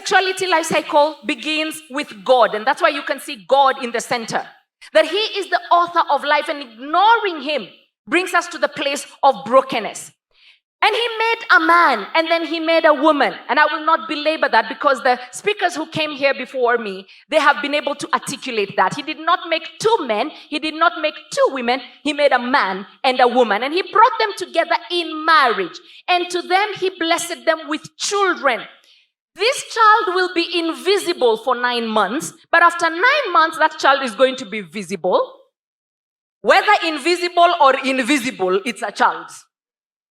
sexuality life cycle begins with God, and that's why you can see God in the center. That He is the author of life, and ignoring Him brings us to the place of brokenness. And He made a man, and then He made a woman. And I will not belabor that because the speakers who came here before me, they have been able to articulate that. He did not make two men. He did not make two women. He made a man and a woman. And He brought them together in marriage. And to them, He blessed them with children. This child will be invisible for 9 months. But after 9 months, that child is going to be visible. Whether invisible or invisible, it's a child.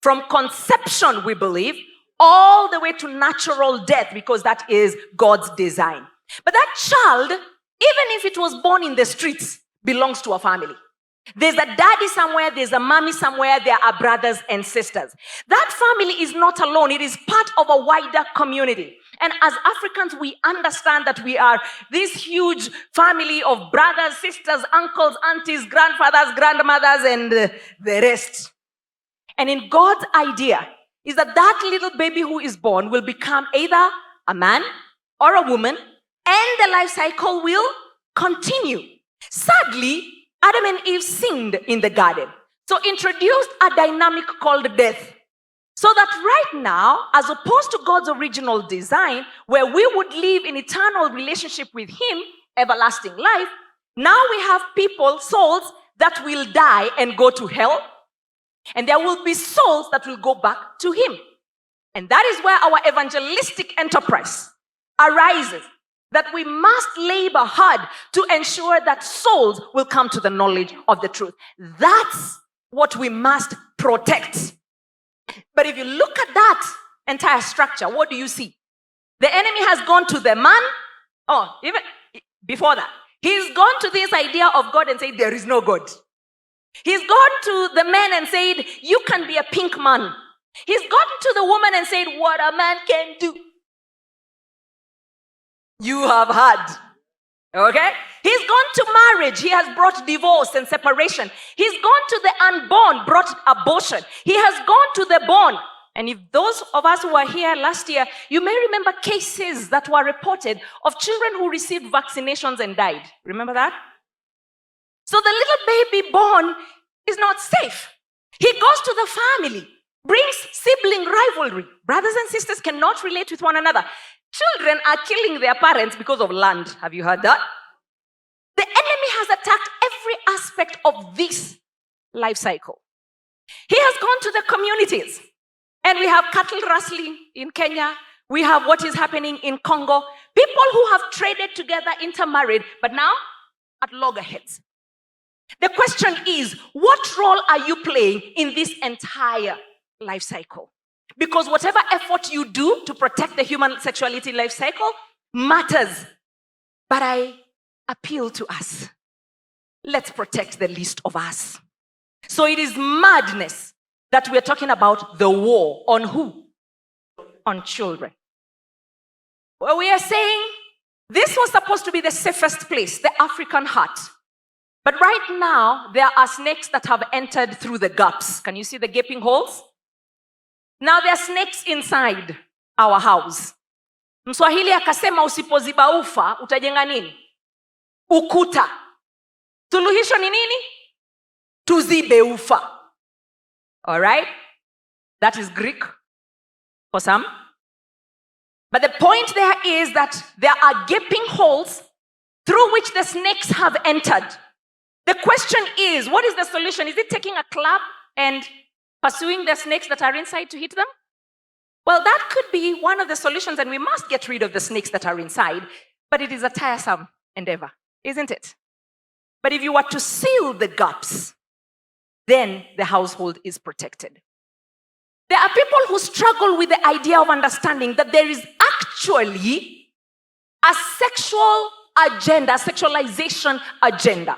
From conception, we believe, all the way to natural death, because that is God's design. But that child, even if it was born in the streets, belongs to a family. There's a daddy somewhere, there's a mommy somewhere, there are brothers and sisters. That family is not alone. It is part of a wider community. And as Africans, we understand that we are this huge family of brothers, sisters, uncles, aunties, grandfathers, grandmothers, and the rest. And in God's idea is that that little baby who is born will become either a man or a woman, and the life cycle will continue. Sadly, Adam and Eve sinned in the garden, so introduced a dynamic called death. So that right now, as opposed to God's original design, where we would live in eternal relationship with Him, everlasting life, now we have people, souls, that will die and go to hell. And there will be souls that will go back to Him. And that is where our evangelistic enterprise arises. That we must labor hard to ensure that souls will come to the knowledge of the truth. That's what we must protect. But if you look at that entire structure, what do you see? The enemy has gone to the man. Oh, even before that, he's gone to this idea of God and said, there is no God. He's gone to the man and said, you can be a pink man. He's gone to the woman and said, what a man can do, you have had. Okay? He's gone to marriage. He has brought divorce and separation. He's gone to the unborn, brought abortion. He has gone to the born. And if those of us who were here last year, you may remember cases that were reported of children who received vaccinations and died. Remember that? So the little baby born is not safe. He goes to the family, brings sibling rivalry. Brothers and sisters cannot relate with one another. Children are killing their parents because of land. Have you heard that? The enemy has attacked every aspect of this life cycle. He has gone to the communities. And we have cattle rustling in Kenya. We have what is happening in Congo. People who have traded together, intermarried, but now at loggerheads. The question is, what role are you playing in this entire life cycle? Because whatever effort you do to protect the human sexuality life cycle matters. But I appeal to us. Let's protect the least of us. So it is madness that we're talking about the war on who? On children. Well, we are saying this was supposed to be the safest place, the African heart. But right now, there are snakes that have entered through the gaps. Can you see the gaping holes? Now there are snakes inside our house. Mswahili akasema usipoziba ufa, utajenga nini? Ukuta. Suluhisho ni nini? Tuzibe ufa. All right? That is Greek for some. But the point there is that there are gaping holes through which the snakes have entered. The question is, what is the solution? Is it taking a club and pursuing the snakes that are inside to hit them? Well, that could be one of the solutions, and we must get rid of the snakes that are inside, but it is a tiresome endeavor, isn't it? But if you were to seal the gaps, then the household is protected. There are people who struggle with the idea of understanding that there is actually a sexual agenda, a sexualization agenda.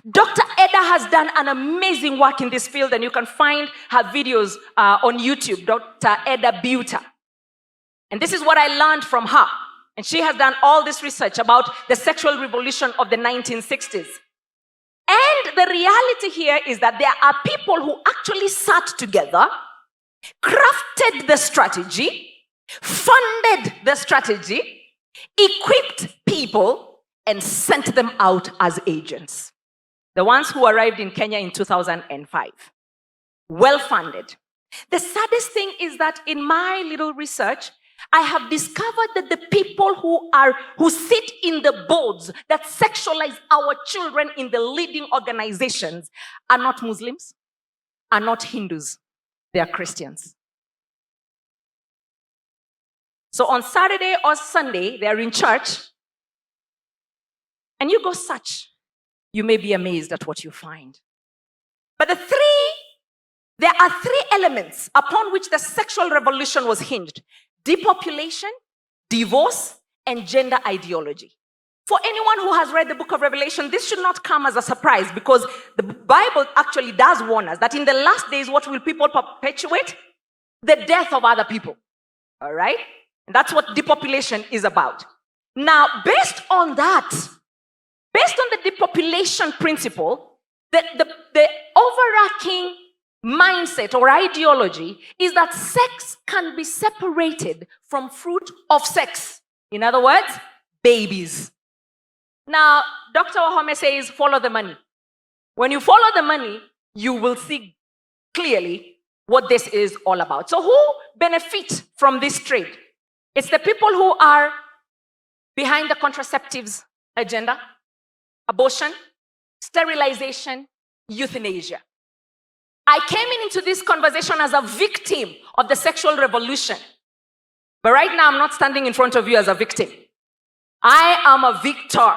Dr. Eda has done an amazing work in this field, and you can find her videos on YouTube, Dr. Eda Buta. And this is what I learned from her. And she has done all this research about the sexual revolution of the 1960s. And the reality here is that there are people who actually sat together, crafted the strategy, funded the strategy, equipped people, and sent them out as agents. The ones who arrived in Kenya in 2005. Well funded. The saddest thing is that in my little research, I have discovered that the people who sit in the boards that sexualize our children in the leading organizations are not Muslims, are not Hindus, they are Christians. So on Saturday or Sunday, they are in church, and you go search. You may be amazed at what you find. But there are three elements upon which the sexual revolution was hinged: depopulation, divorce, and gender ideology. For anyone who has read the book of Revelation, this should not come as a surprise, because the Bible actually does warn us that in the last days, what will people perpetuate? The death of other people. All right? And that's what depopulation is about. Now, based on the depopulation principle, the overarching mindset or ideology is that sex can be separated from fruit of sex. In other words, babies. Now, Dr. Wahome says, follow the money. When you follow the money, you will see clearly what this is all about. So who benefits from this trade? It's the people who are behind the contraceptives agenda, abortion, sterilization, euthanasia. I came into this conversation as a victim of the sexual revolution. But right now, I'm not standing in front of you as a victim. I am a victor.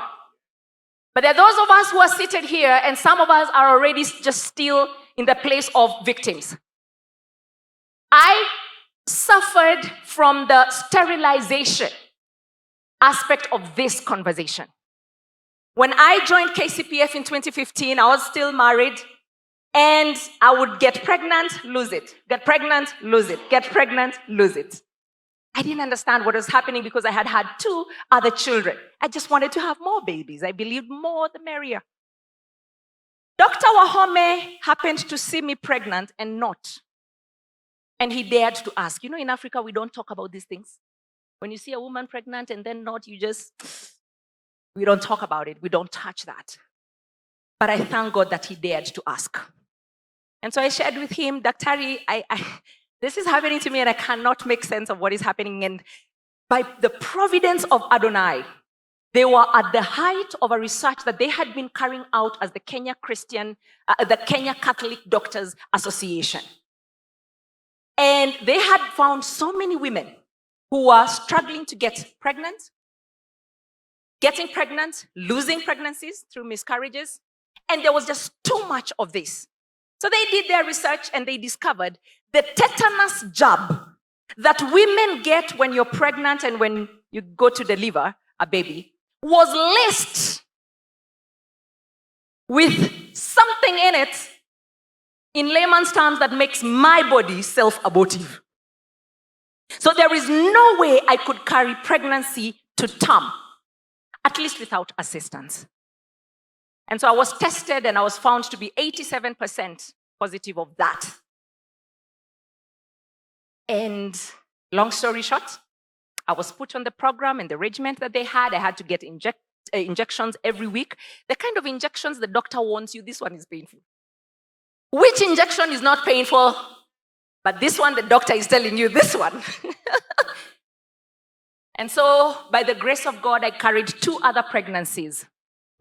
But there are those of us who are seated here, and some of us are already just still in the place of victims. I suffered from the sterilization aspect of this conversation. When I joined KCPF in 2015, I was still married, and I would get pregnant, lose it, get pregnant, lose it, get pregnant, lose it. I didn't understand what was happening because I had had 2 other children. I just wanted to have more babies. I believed more the merrier. Dr. Wahome happened to see me pregnant and not. And he dared to ask. You know, in Africa, we don't talk about these things. When you see a woman pregnant and then not, we don't talk about it. We don't touch that. But I thank God that he dared to ask. And so I shared with him, Daktari, this is happening to me and I cannot make sense of what is happening. And by the providence of Adonai, they were at the height of a research that they had been carrying out as the Kenya Catholic Doctors Association. And they had found so many women who were struggling to get pregnant, getting pregnant, losing pregnancies through miscarriages. And there was just too much of this. So they did their research and they discovered the tetanus jab that women get when you're pregnant and when you go to deliver a baby was laced with something in it, in layman's terms, that makes my body self-abortive. So there is no way I could carry pregnancy to term, at least without assistance. And so I was tested and I was found to be 87% positive of that. And long story short, I was put on the program and the regimen that they had. I had to get injections every week. The kind of injections the doctor warns you, this one is painful. Which injection is not painful? But this one, the doctor is telling you this one. And so, by the grace of God, I carried 2 other pregnancies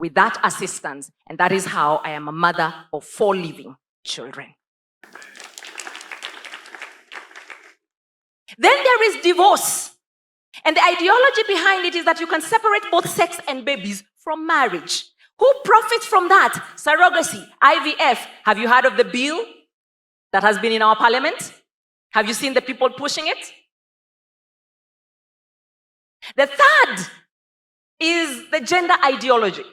with that assistance. And that is how I am a mother of 4 living children. Then there is divorce. And the ideology behind it is that you can separate both sex and babies from marriage. Who profits from that? Surrogacy, IVF. Have you heard of the bill that has been in our parliament? Have you seen the people pushing it? The third is the gender ideology,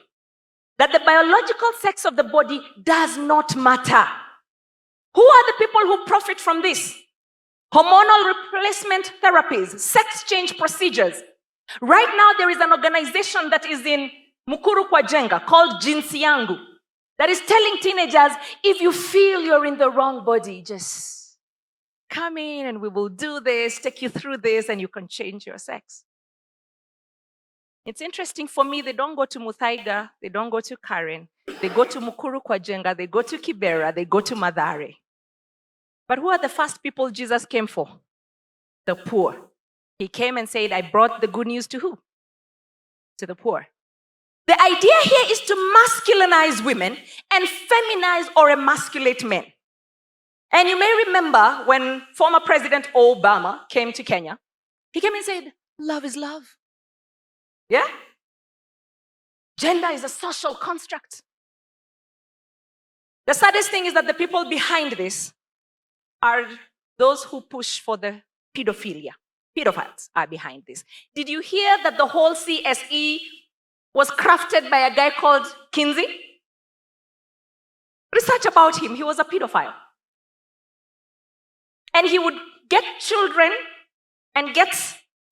that the biological sex of the body does not matter. Who are the people who profit from this? Hormonal replacement therapies, sex change procedures. Right now, there is an organization that is in Mukuru kwa Jenga called Jinsi Yangu that is telling teenagers, if you feel you're in the wrong body, just come in and we will do this, take you through this, and you can change your sex. It's interesting for me, they don't go to Muthaiga, they don't go to Karen, they go to Mukuru kwa Jenga, they go to Kibera, they go to Madare. But who are the first people Jesus came for? The poor. He came and said, I brought the good news to who? To the poor. The idea here is to masculinize women and feminize or emasculate men. And you may remember when former President Obama came to Kenya, he came and said, love is love. Yeah? Gender is a social construct. The saddest thing is that the people behind this are those who push for the pedophilia. Pedophiles are behind this. Did you hear that the whole CSE was crafted by a guy called Kinsey? Research about him, he was a pedophile. And he would get children and get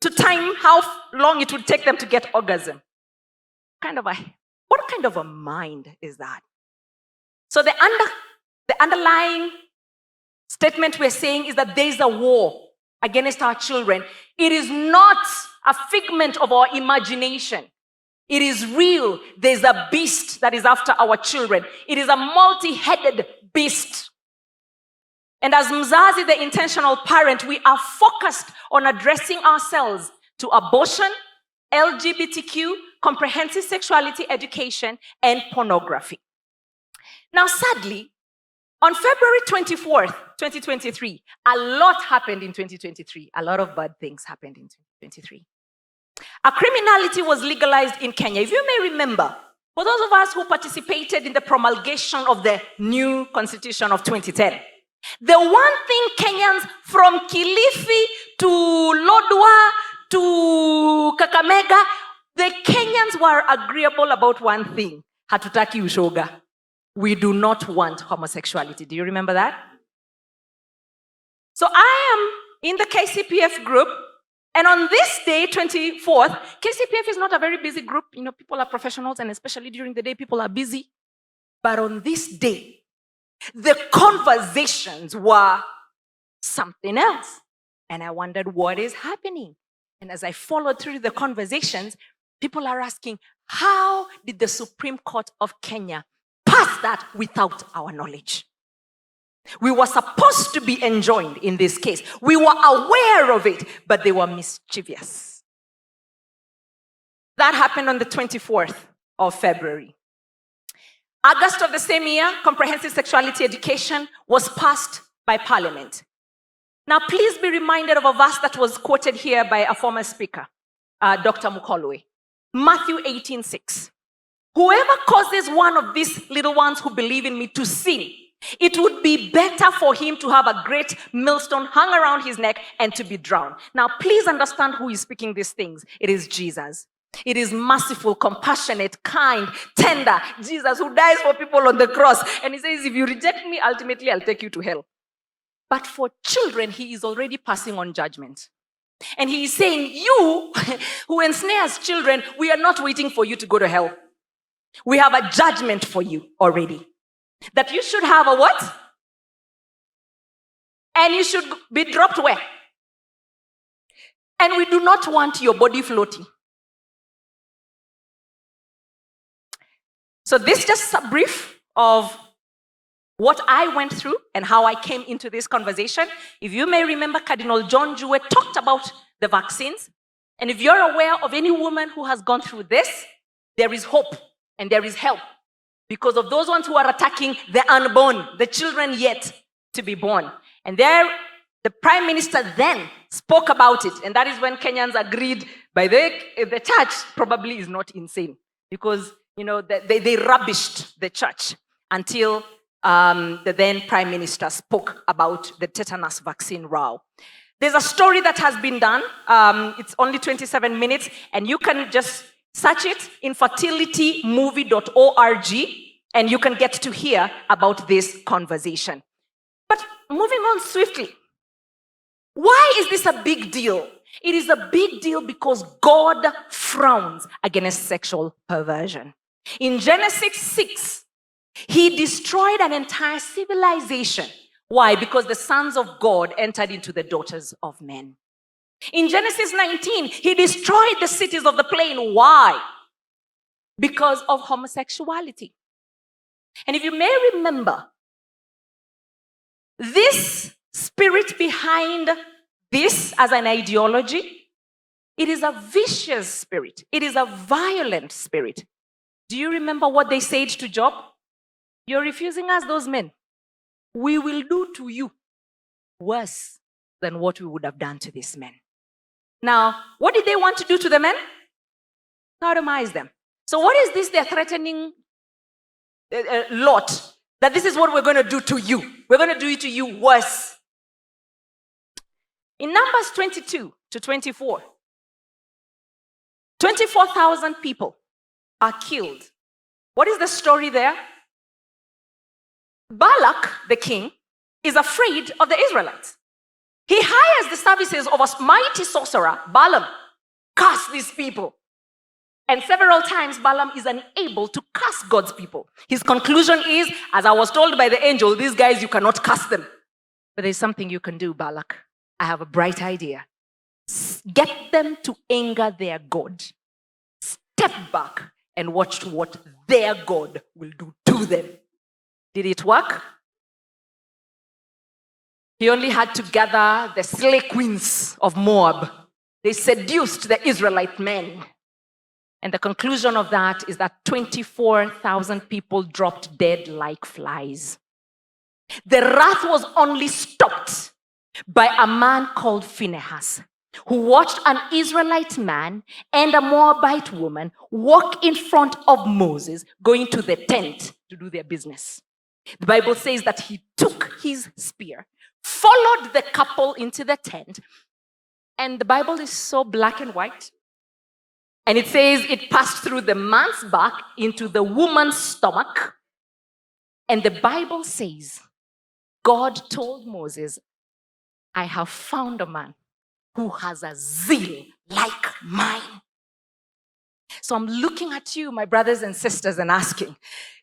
to time how long it would take them to get orgasm. What kind of a mind is that? So the underlying statement we're saying is that there is a war against our children. It is not a figment of our imagination. It is real. There's a beast that is after our children. It is a multi-headed beast. And as Mzazi, the intentional parent, we are focused on addressing ourselves to abortion, LGBTQ, comprehensive sexuality education, and pornography. Now, sadly, on February 24th, 2023, a lot happened in 2023. A lot of bad things happened in 2023. A criminality was legalized in Kenya. If you may remember, for those of us who participated in the promulgation of the new constitution of 2010, the one thing Kenyans from Kilifi to Lodwar to Kakamega, the Kenyans were agreeable about one thing. Hatutaki ushoga. We do not want homosexuality. Do you remember that? So I am in the KCPF group, and on this day, 24th, KCPF is not a very busy group. You know, people are professionals, and especially during the day, people are busy. But on this day, the conversations were something else. And I wondered what is happening. And as I followed through the conversations, people are asking, how did the Supreme Court of Kenya pass that without our knowledge? We were supposed to be enjoined in this case. We were aware of it, but they were mischievous. That happened on the 24th of February. August of the same year, comprehensive sexuality education was passed by Parliament. Now, please be reminded of a verse that was quoted here by a former speaker, Dr. Mukolwe. Matthew 18:6. Whoever causes one of these little ones who believe in me to sin, it would be better for him to have a great millstone hung around his neck and to be drowned. Now, please understand who is speaking these things. It is Jesus. It is merciful, compassionate, kind, tender Jesus who dies for people on the cross. And he says, if you reject me, ultimately I'll take you to hell. But for children, he is already passing on judgment. And he is saying, you who ensnares children, we are not waiting for you to go to hell. We have a judgment for you already. That you should have a what? And you should be dropped where? And we do not want your body floating. So this is just a brief of what I went through and how I came into this conversation. If you may remember, Cardinal John Jue talked about the vaccines. And if you're aware of any woman who has gone through this, there is hope and there is help. Because of those ones who are attacking the unborn, the children yet to be born. And there, the Prime Minister then spoke about it. And that is when Kenyans agreed, by the church probably is not insane. Because, you know, they rubbished the church until the then Prime Minister spoke about the tetanus vaccine row. There's a story that has been done. It's only 27 minutes. And you can just search it, infertilitymovie.org, and you can get to hear about this conversation. But moving on swiftly, why is this a big deal? It is a big deal because God frowns against sexual perversion. In Genesis 6, he destroyed an entire civilization Why? Because the sons of God entered into the daughters of men. In Genesis 19, he destroyed the cities of the plain. Why? Because of homosexuality. And if you may remember, this spirit behind this as an ideology, it is a vicious spirit. It is a violent spirit. Do you remember what they said to Job? You're refusing us, those men. We will do to you worse than what we would have done to these men. Now, what did they want to do to the men? Sodomize them. So what is this they're threatening Lot? That this is what we're going to do to you. We're going to do it to you worse. In Numbers 22 to 24, 24,000 people are killed. What is the story there? Balak, the king, is afraid of the Israelites. He hires the services of a mighty sorcerer, Balaam, curse these people. And several times Balaam is unable to curse God's people. His conclusion is, as I was told by the angel, these guys, you cannot curse them. But there's something you can do, Balak. I have a bright idea. Get them to anger their God. Step back and watch what their God will do to them. Did it work? He only had to gather the slay queens of Moab. They seduced the Israelite men. And the conclusion of that is that 24,000 people dropped dead like flies. The wrath was only stopped by a man called Phinehas, who watched an Israelite man and a Moabite woman walk in front of Moses, going to the tent to do their business. The Bible says that he took his spear, followed the couple into the tent, and the Bible is so black and white. And it says it passed through the man's back into the woman's stomach. And the Bible says God told Moses, I have found a man who has a zeal like mine. So I'm looking at you, my brothers and sisters, and asking,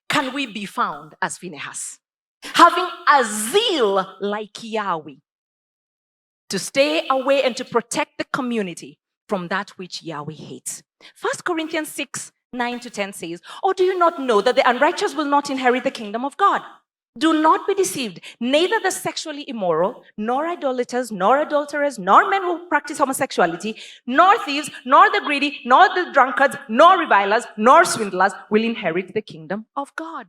can we be found as Phinehas? Having a zeal like Yahweh, to stay away and to protect the community from that which Yahweh hates. 1 Corinthians 6, 9 to 10 says, or do you not know that the unrighteous will not inherit the kingdom of God? Do not be deceived. Neither the sexually immoral, nor idolaters, nor adulterers, nor men who practice homosexuality, nor thieves, nor the greedy, nor the drunkards, nor revilers, nor swindlers will inherit the kingdom of God.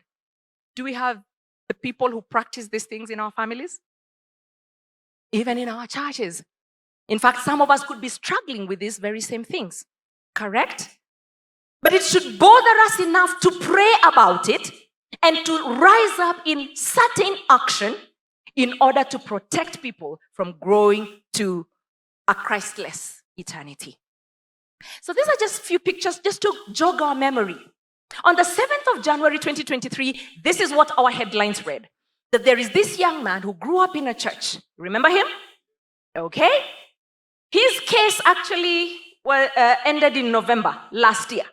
Do we have the people who practice these things in our families? Even in our churches. In fact, some of us could be struggling with these very same things. Correct? But it should bother us enough to pray about it and to rise up in certain action in order to protect people from growing to a Christless eternity. So these are just a few pictures just to jog our memory. On the 7th of January 2023, this is what our headlines read. That there is this young man who grew up in a church. Remember him? Okay. His case actually ended in November last year.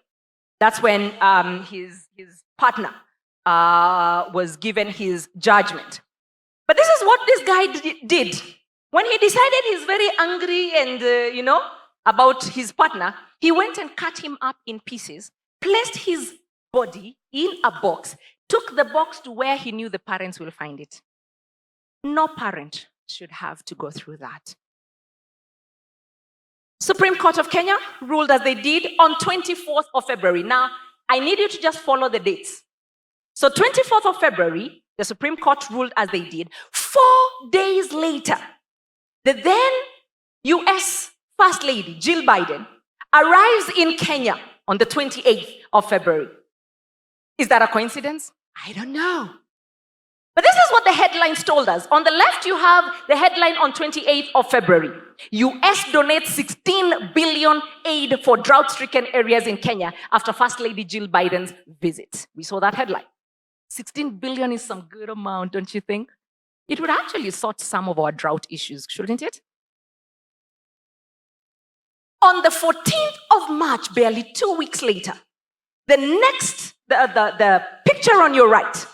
That's when his partner was given his judgment. But this is what this guy did. When he decided he's very angry and, about his partner, he went and cut him up in pieces, placed his body in a box, took the box to where he knew the parents will find it. No parent should have to go through that. Supreme Court of Kenya ruled as they did on 24th of February. Now, I need you to just follow the dates. So 24th of February, the Supreme Court ruled as they did. 4 days later, the then US First Lady, Jill Biden, arrives in Kenya on the 28th of February. Is that a coincidence? I don't know. But this is what the headlines told us. On the left, you have the headline on 28th of February. US donates 16 billion aid for drought-stricken areas in Kenya after First Lady Jill Biden's visit. We saw that headline. 16 billion is some good amount, don't you think? It would actually sort some of our drought issues, shouldn't it? On the 14th of March, barely 2 weeks later, the picture on your right,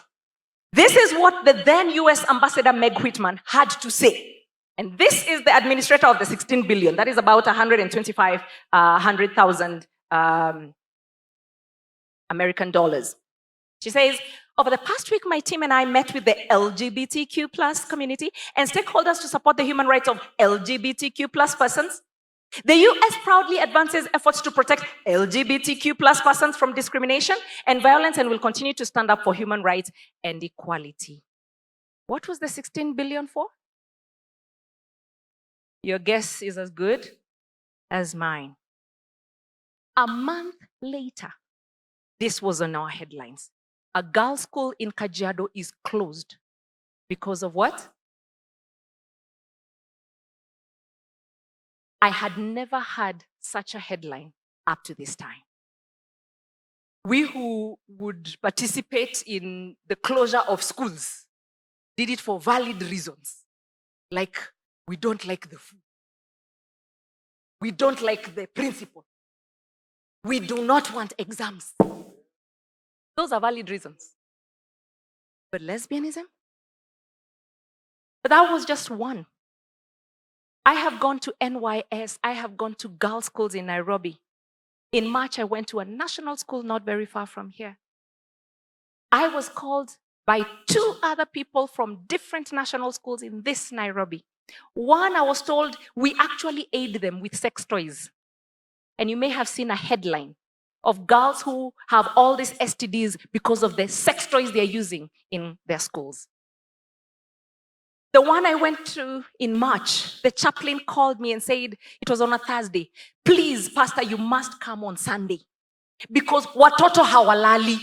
This is what the then US Ambassador Meg Whitman had to say. And this is the administrator of the 16 billion. That is about 125,000 American dollars. She says, over the past week, my team and I met with the LGBTQ plus community and stakeholders to support the human rights of LGBTQ plus persons. The US proudly advances efforts to protect LGBTQ plus persons from discrimination and violence and will continue to stand up for human rights and equality. What was the 16 billion for? Your guess is as good as mine. A month later, this was on our headlines. A girls' school in Kajiado is closed because of what? I had never had such a headline up to this time. We who would participate in the closure of schools did it for valid reasons. Like, we don't like the food. We don't like the principal. We do not want exams. Those are valid reasons. But lesbianism? But that was just one. I have gone to NYS. I have gone to girls' schools in Nairobi. In March, I went to a national school not very far from here. I was called by 2 other people from different national schools in this Nairobi. One, I was told, we actually aid them with sex toys. And you may have seen a headline of girls who have all these STDs because of the sex toys they're using in their schools. The one I went to in March, the chaplain called me and said, it was on a Thursday, please, Pastor, you must come on Sunday. Because watoto hawalali.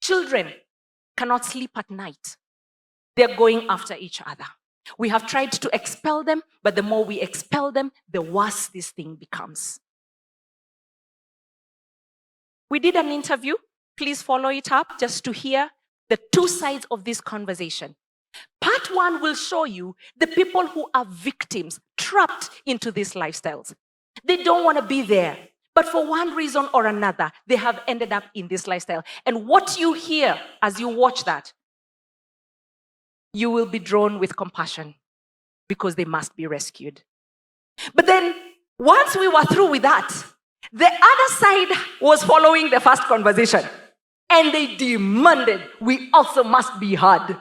Children cannot sleep at night. They're going after each other. We have tried to expel them, but the more we expel them, the worse this thing becomes. We did an interview. Please follow it up just to hear the 2 sides of this conversation. Part 1 will show you the people who are victims, trapped into these lifestyles. They don't want to be there, but for one reason or another, they have ended up in this lifestyle. And what you hear as you watch that, you will be drawn with compassion because they must be rescued. But then, once we were through with that, the other side was following the first conversation. And they demanded we also must be heard.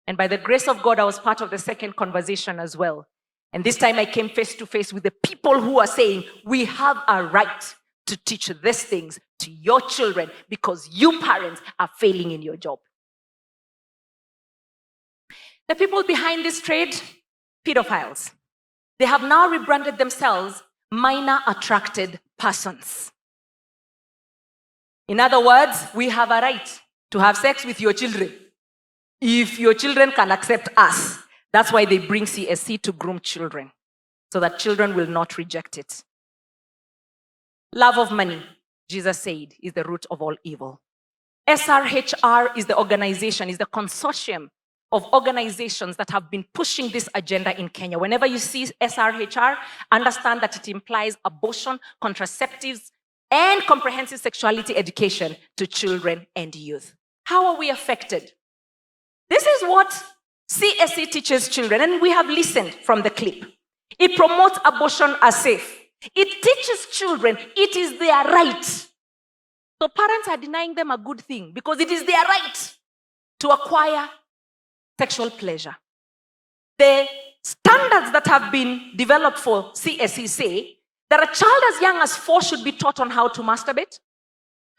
And by the grace of God, I was part of the second conversation as well. And this time I came face to face with the people who are saying, we have a right to teach these things to your children because you parents are failing in your job. The people behind this trade, pedophiles. They have now rebranded themselves minor attracted persons. In other words, we have a right to have sex with your children if your children can accept us. That's why they bring CSC to groom children, so that children will not reject it. Love of money, Jesus said, is the root of all evil. SRHR is the organization, is the consortium of organizations that have been pushing this agenda in Kenya. Whenever you see SRHR, understand that it implies abortion, contraceptives, and comprehensive sexuality education to children and youth. How are we affected? This is what CSE teaches children, and we have listened from the clip. It promotes abortion as safe. It teaches children it is their right. So parents are denying them a good thing because it is their right to acquire sexual pleasure. The standards that have been developed for CSE say that a child as young as 4 should be taught on how to masturbate.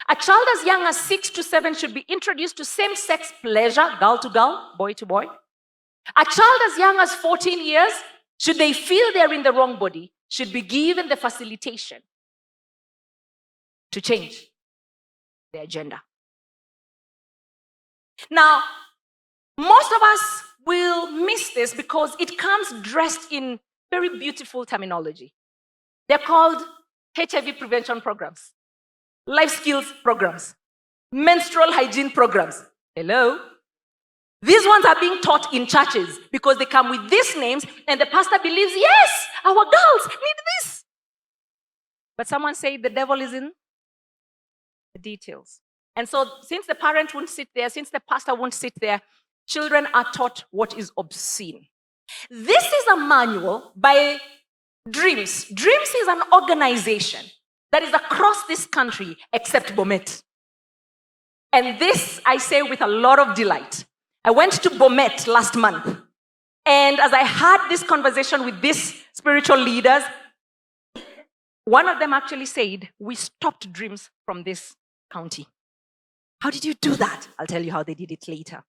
A child as young as 6 to 7 should be introduced to same-sex pleasure, girl to girl, boy to boy. A child as young as 14 years, should they feel they're in the wrong body, should be given the facilitation to change their gender. Now, most of us will miss this because it comes dressed in very beautiful terminology. They're called HIV prevention programs, life skills programs, menstrual hygiene programs. Hello? These ones are being taught in churches because they come with these names and the pastor believes, yes, our girls need this. But someone said the devil is in the details. And so since the parent won't sit there, since the pastor won't sit there, children are taught what is obscene. This is a manual by Dreams. Dreams is an organization that is across this country except Bomet. And this I say with a lot of delight. I went to Bomet last month. And as I had this conversation with these spiritual leaders, one of them actually said, we stopped Dreams from this county. How did you do that? I'll tell you how they did it later.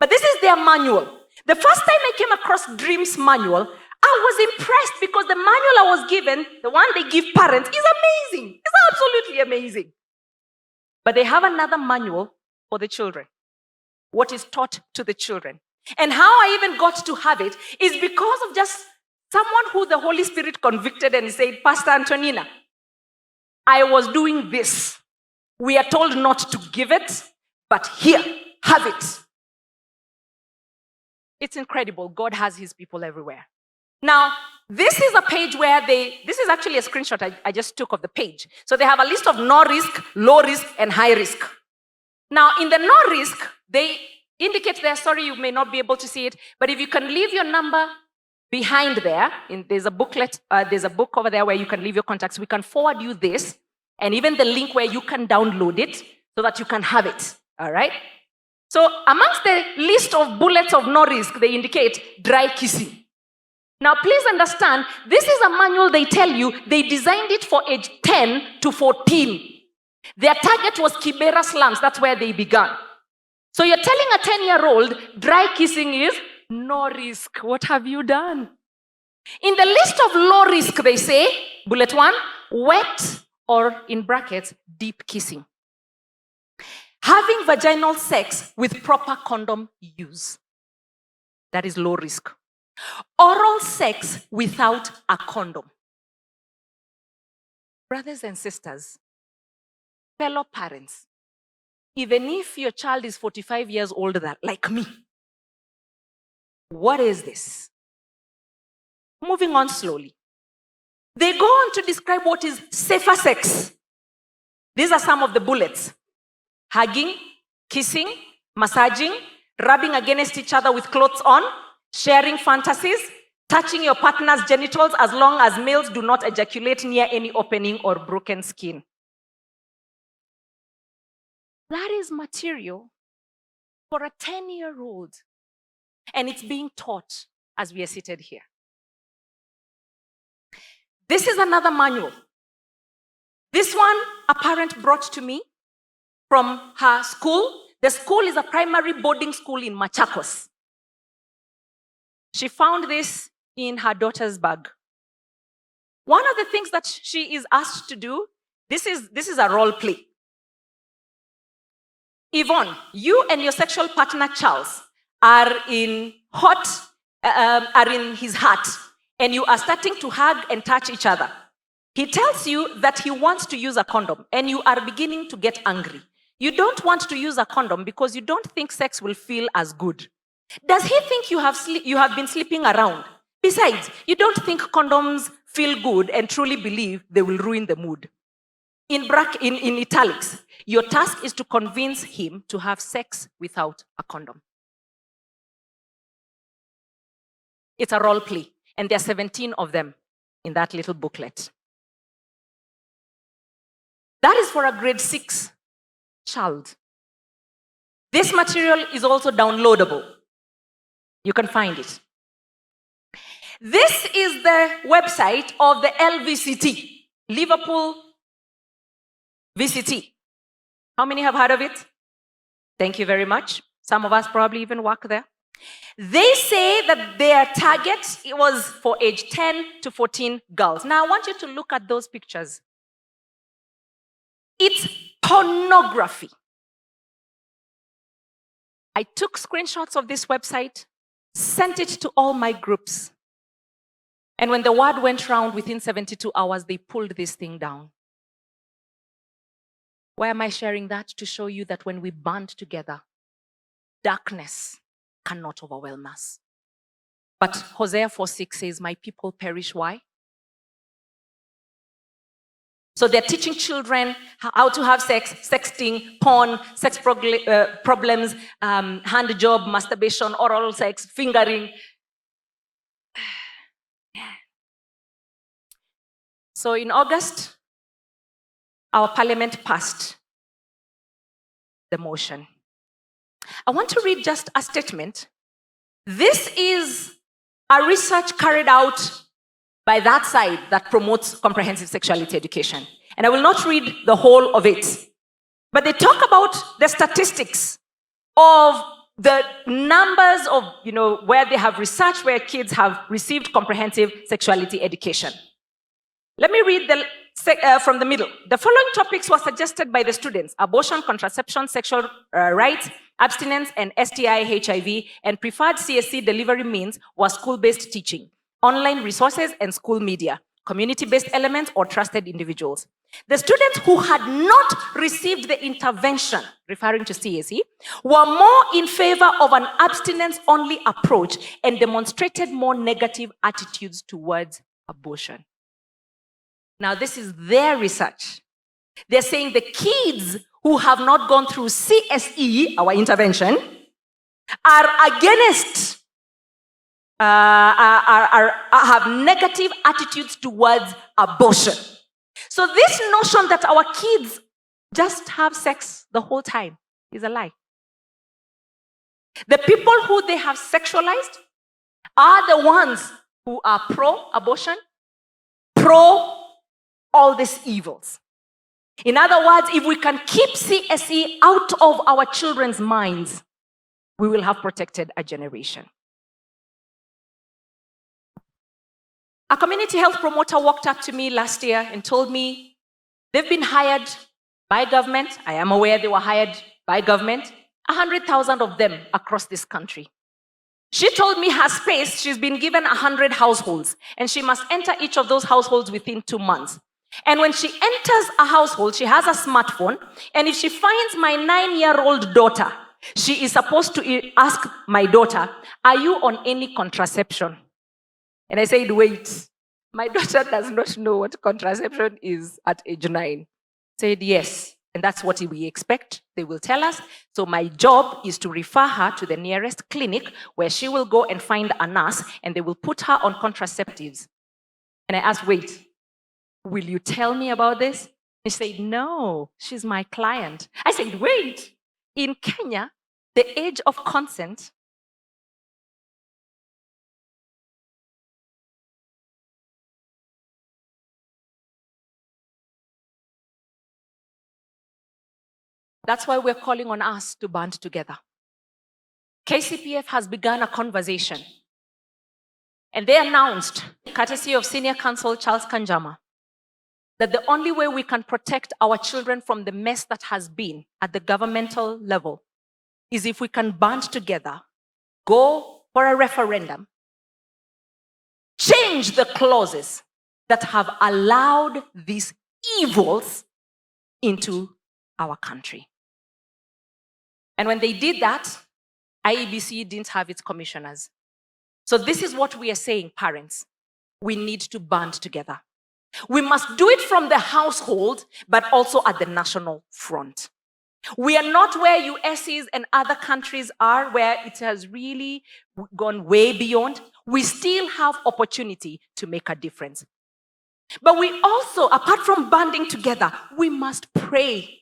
But this is their manual. The first time I came across Dreams manual, I was impressed because the manual I was given, the one they give parents, is amazing. It's absolutely amazing. But they have another manual for the children. What is taught to the children. And how I even got to have it is because of just someone who the Holy Spirit convicted and said, Pastor Antoninah, I was doing this. We are told not to give it, but here, have it. It's incredible. God has his people everywhere. Now, this is a page where this is actually a screenshot I just took of the page. So they have a list of no risk, low risk, and high risk. Now, in the no risk, they indicate there, sorry, you may not be able to see it, but if you can leave your number behind there, there's a booklet, there's a book over there where you can leave your contacts. We can forward you this, and even the link where you can download it so that you can have it, all right? So amongst the list of bullets of no risk, they indicate dry kissing. Now, please understand, this is a manual they tell you they designed it for age 10 to 14. Their target was Kibera slums. That's where they began. So you're telling a 10-year-old dry kissing is no risk. What have you done? In the list of low risk, they say, bullet 1, wet or in brackets, deep kissing. Having vaginal sex with proper condom use. That is low risk. Oral sex without a condom. Brothers and sisters, fellow parents, even if your child is 45 years older like me, what is this? Moving on slowly. They go on to describe what is safer sex. These are some of the bullets. Hugging, kissing, massaging, rubbing against each other with clothes on, sharing fantasies, touching your partner's genitals as long as males do not ejaculate near any opening or broken skin. That is material for a 10-year-old. And it's being taught as we are seated here. This is another manual. This one a parent brought to me from her school. The school is a primary boarding school in Machakos. She found this in her daughter's bag. One of the things that she is asked to do, this is a role play. Yvonne, you and your sexual partner Charles are in his heart, and you are starting to hug and touch each other. He tells you that he wants to use a condom, and you are beginning to get angry. You don't want to use a condom because you don't think sex will feel as good. Does he think you have been sleeping around? Besides, you don't think condoms feel good and truly believe they will ruin the mood. In italics, your task is to convince him to have sex without a condom. It's a role play, and there are 17 of them in that little booklet. That is for a grade 6 child. This material is also downloadable. You can find it. This is the website of the LVCT, Liverpool VCT. How many have heard of it? Thank you very much. Some of us probably even work there. They say that their target was for age 10 to 14 girls. Now I want you to look at those pictures. It's pornography. I took screenshots of this website, sent it to all my groups. And when the word went round within 72 hours, they pulled this thing down. Why am I sharing that? To show you that when we band together, darkness cannot overwhelm us. But Hosea 4:6 says, my people perish. Why? So they're teaching children how to have sex, sexting, porn, sex problems, hand job, masturbation, oral sex, fingering. So in August, our parliament passed the motion. I want to read just a statement. This is a research carried out by that side that promotes comprehensive sexuality education. And I will not read the whole of it. But they talk about the statistics of the numbers of, where they have researched where kids have received comprehensive sexuality education. Let me read from the middle. The following topics were suggested by the students: abortion, contraception, sexual rights, abstinence, and STI, HIV, and preferred CSC delivery means was school-based teaching, online resources, and school media, community-based elements, or trusted individuals. The students who had not received the intervention, referring to CSE, were more in favor of an abstinence-only approach and demonstrated more negative attitudes towards abortion. Now, this is their research. They're saying the kids who have not gone through CSE, our intervention, are against, have negative attitudes towards abortion. So this notion that our kids just have sex the whole time is a lie. The people who they have sexualized are the ones who are pro-abortion, pro all these evils. In other words, if we can keep CSE out of our children's minds, we will have protected a generation. A community health promoter walked up to me last year and told me they've been hired by government. I am aware they were hired by government, 100,000 of them across this country. She told me her space, she's been given 100 households, and she must enter each of those households within 2 months. And when she enters a household, she has a smartphone, and if she finds my 9-year-old daughter, she is supposed to ask my daughter, "Are you on any contraception?" And I said, wait, my daughter does not know what contraception is at age 9. Said, yes, and that's what we expect. They will tell us. So my job is to refer her to the nearest clinic where she will go and find a nurse, and they will put her on contraceptives. And I asked, wait, will you tell me about this? He said, no, she's my client. I said, wait, in Kenya, the age of consent That's why we're calling on us to band together. KCPF has begun a conversation, and they announced, courtesy of Senior Counsel Charles Kanjama, that the only way we can protect our children from the mess that has been at the governmental level is if we can band together, go for a referendum, change the clauses that have allowed these evils into our country. And when they did that, IEBC didn't have its commissioners. So this is what we are saying, parents. We need to band together. We must do it from the household, but also at the national front. We are not where USs and other countries are, where it has really gone way beyond. We still have opportunity to make a difference. But we also, apart from banding together, we must pray.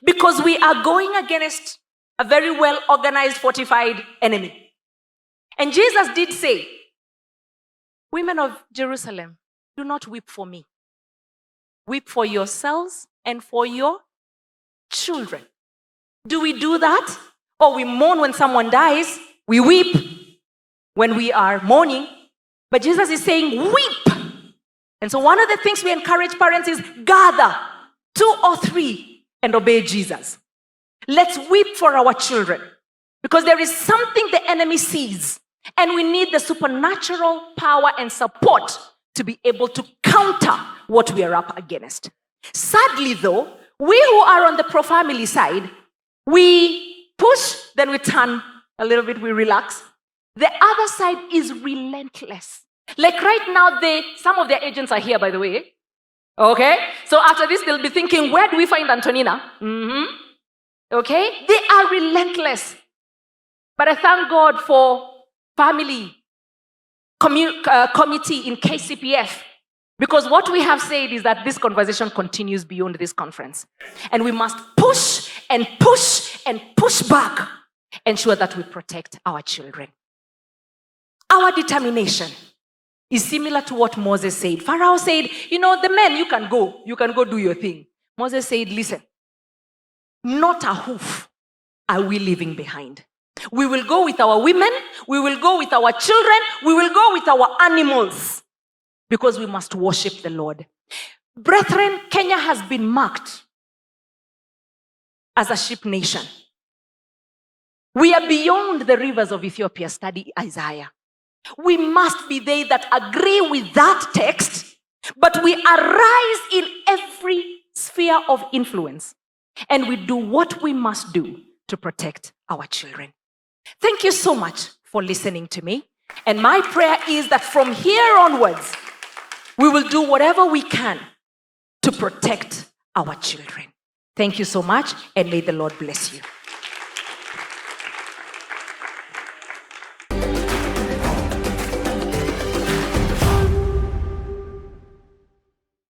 Because we are going against a very well-organized, fortified enemy. And Jesus did say, women of Jerusalem, do not weep for me. Weep for yourselves and for your children. Do we do that? Or we mourn when someone dies? We weep when we are mourning. But Jesus is saying, weep. And so one of the things we encourage parents is gather 2 or 3 and obey Jesus. Let's weep for our children, because there is something the enemy sees, and we need the supernatural power and support to be able to counter what we are up against. Sadly, though, we who are on the pro-family side, we push, then we turn a little bit, we relax. The other side is relentless. Like right now, some of their agents are here, by the way. Okay? So after this, they'll be thinking, where do we find Antoninah? Okay? They are relentless. But I thank God for family committee in KCPF. Because what we have said is that this conversation continues beyond this conference. And we must push and push and push back, ensure that we protect our children. Our determination is similar to what Moses said. Pharaoh said, the men, you can go do your thing. Moses said, listen, not a hoof are we leaving behind. We will go with our women, we will go with our children, we will go with our animals, because we must worship the Lord. Brethren, Kenya has been marked as a sheep nation. We are beyond the rivers of Ethiopia. Study Isaiah. We must be they that agree with that text, but we arise in every sphere of influence, and we do what we must do to protect our children. Thank you so much for listening to me. And my prayer is that from here onwards, we will do whatever we can to protect our children. Thank you so much, and may the Lord bless you.